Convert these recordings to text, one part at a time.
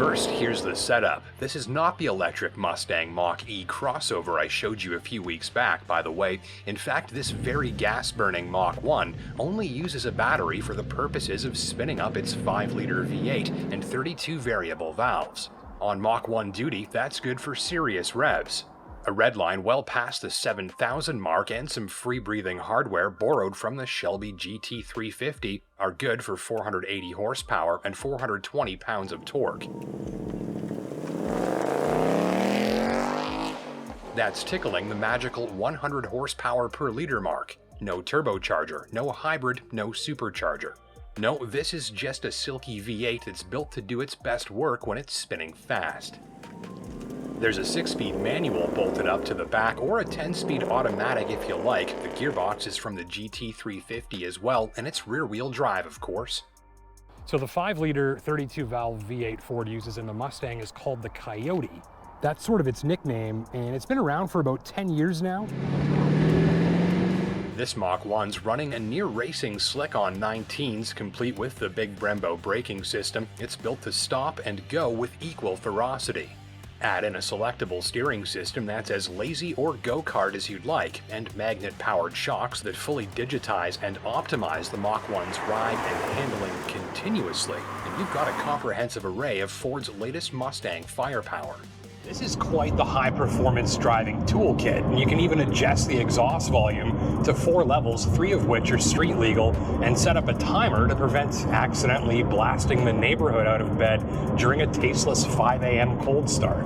First, here's the setup. This is not the electric Mustang Mach-E crossover I showed you a few weeks back, by the way. In fact, this very gas-burning Mach-1 only uses a battery for the purposes of spinning up its 5-liter V8 and 32 variable valves. On Mach-1 duty, that's good for serious revs. A redline well past the 7,000 mark and some free-breathing hardware borrowed from the Shelby GT350 are good for 480 horsepower and 420 pounds of torque. That's tickling the magical 100 horsepower per liter mark. No turbocharger, no hybrid, no supercharger. No, this is just a silky V8 that's built to do its best work when it's spinning fast. There's a 6-speed manual bolted up to the back, or a 10-speed automatic if you like. The gearbox is from the GT350 as well, and it's rear-wheel drive, of course. So the 5-liter 32-valve V8 Ford uses in the Mustang is called the Coyote. That's sort of its nickname, and it's been around for about 10 years now. This Mach-1's running a near-racing slick-on 19s, complete with the big Brembo braking system. It's built to stop and go with equal ferocity. Add in a selectable steering system that's as lazy or go-kart as you'd like, and magnet-powered shocks that fully digitize and optimize the Mach-1's ride and handling continuously, and you've got a comprehensive array of Ford's latest Mustang firepower. This is quite the high-performance driving toolkit, and you can even adjust the exhaust volume to 4 levels, 3 of which are street legal, and set up a timer to prevent accidentally blasting the neighborhood out of bed during a tasteless 5 a.m. cold start.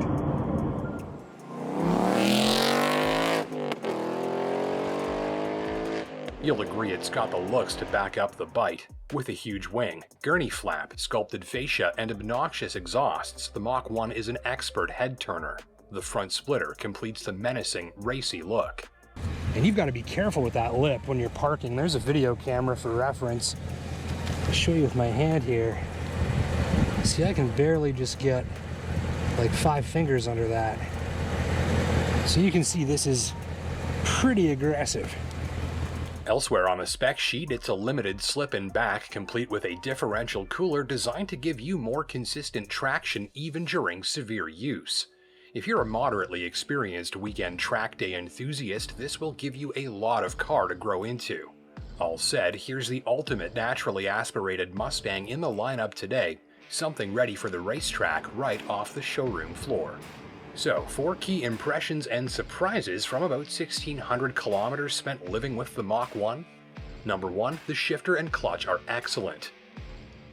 You'll agree it's got the looks to back up the bite. With a huge wing, gurney flap, sculpted fascia, and obnoxious exhausts, the Mach-1 is an expert head-turner. The front splitter completes the menacing, racy look. And you've got to be careful with that lip when you're parking. There's a video camera for reference. I'll show you with my hand here. See, I can barely just get like 5 fingers under that. So you can see this is pretty aggressive. Elsewhere on the spec sheet, it's a limited slip-in back complete with a differential cooler designed to give you more consistent traction even during severe use. If you're a moderately experienced weekend track day enthusiast, this will give you a lot of car to grow into. All said, here's the ultimate naturally aspirated Mustang in the lineup today, something ready for the racetrack right off the showroom floor. So, 4 key impressions and surprises from about 1,600 kilometers spent living with the Mach-1. Number 1, the shifter and clutch are excellent.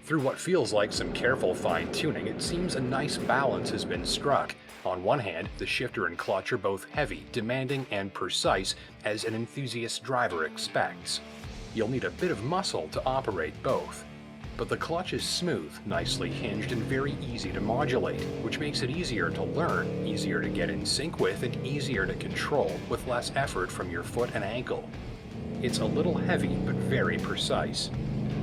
Through what feels like some careful fine-tuning, it seems a nice balance has been struck. On one hand, the shifter and clutch are both heavy, demanding, and precise, as an enthusiast driver expects. You'll need a bit of muscle to operate both. But the clutch is smooth, nicely hinged, and very easy to modulate, which makes it easier to learn, easier to get in sync with, and easier to control, with less effort from your foot and ankle. It's a little heavy, but very precise.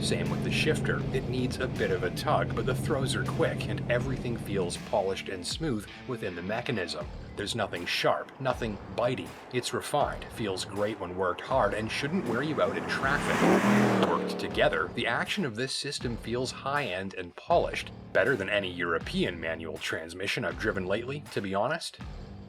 Same with the shifter. It needs a bit of a tug, but the throws are quick, and everything feels polished and smooth within the mechanism. There's nothing sharp, nothing bitey. It's refined, feels great when worked hard, and shouldn't wear you out in traffic. Worked together, the action of this system feels high-end and polished, better than any European manual transmission I've driven lately, to be honest.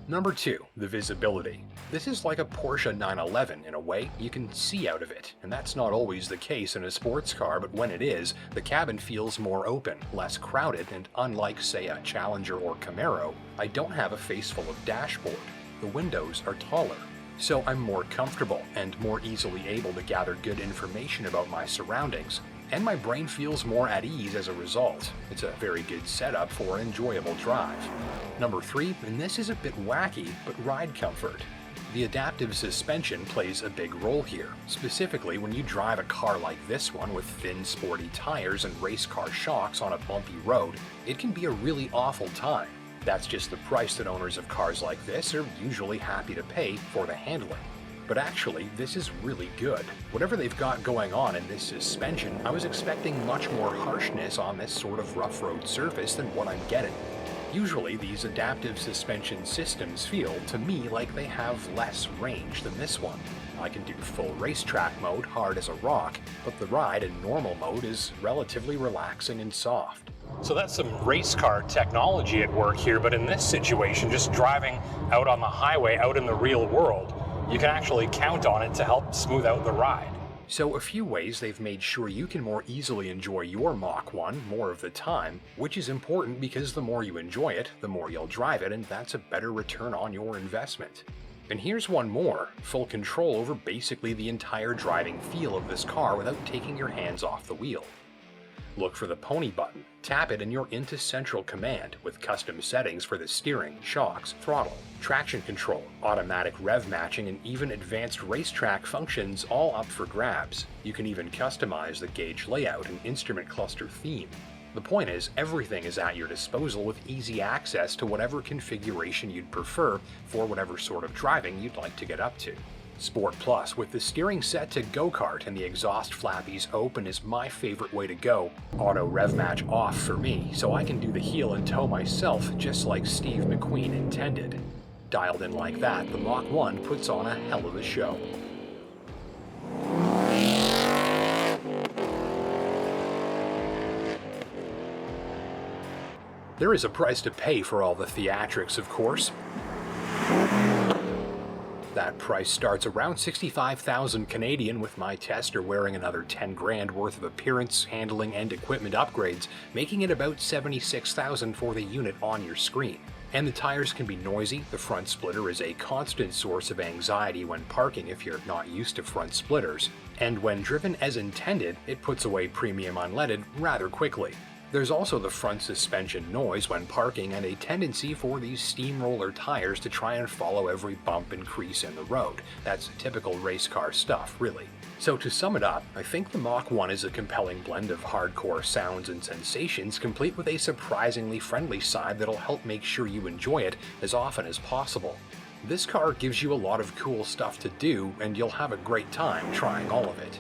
Number 2, the visibility. This is like a Porsche 911 in a way. You can see out of it, and that's not always the case in a sports car, but when it is, the cabin feels more open, less crowded, and unlike, say, a Challenger or Camaro, I don't have a face full of dashboard. The windows are taller, so I'm more comfortable and more easily able to gather good information about my surroundings, and my brain feels more at ease as a result. It's a very good setup for an enjoyable drive. Number 3, and this is a bit wacky, but ride comfort. The adaptive suspension plays a big role here, specifically when you drive a car like this one with thin, sporty tires and race car shocks on a bumpy road. It can be a really awful time. That's just the price that owners of cars like this are usually happy to pay for the handling. But actually, this is really good. Whatever they've got going on in this suspension, I was expecting much more harshness on this sort of rough road surface than what I'm getting. Usually, these adaptive suspension systems feel, to me, like they have less range than this one. I can do full racetrack mode hard as a rock, but the ride in normal mode is relatively relaxing and soft. So that's some race car technology at work here, but in this situation, just driving out on the highway, out in the real world, you can actually count on it to help smooth out the ride. So a few ways they've made sure you can more easily enjoy your Mach 1 more of the time, which is important because the more you enjoy it, the more you'll drive it, and that's a better return on your investment. And here's one more: full control over basically the entire driving feel of this car without taking your hands off the wheel. Look for the pony button, tap it and you're into central command with custom settings for the steering, shocks, throttle, traction control, automatic rev matching, and even advanced racetrack functions, all up for grabs. You can even customize the gauge layout and instrument cluster theme. The point is, everything is at your disposal with easy access to whatever configuration you'd prefer for whatever sort of driving you'd like to get up to. Sport Plus with the steering set to go-kart and the exhaust flappies open is my favorite way to go. Auto rev match off for me, so I can do the heel and toe myself just like Steve McQueen intended. Dialed in like that, the Mach 1 puts on a hell of a show. There is a price to pay for all the theatrics, of course. That price starts around 65,000 Canadian, with my tester wearing another 10 grand worth of appearance, handling, and equipment upgrades, making it about 76,000 for the unit on your screen. And the tires can be noisy. The front splitter is a constant source of anxiety when parking if you're not used to front splitters. And when driven as intended, it puts away premium unleaded rather quickly. There's also the front suspension noise when parking and a tendency for these steamroller tires to try and follow every bump and crease in the road. That's typical race car stuff, really. So to sum it up, I think the Mach 1 is a compelling blend of hardcore sounds and sensations, complete with a surprisingly friendly side that'll help make sure you enjoy it as often as possible. This car gives you a lot of cool stuff to do, and you'll have a great time trying all of it.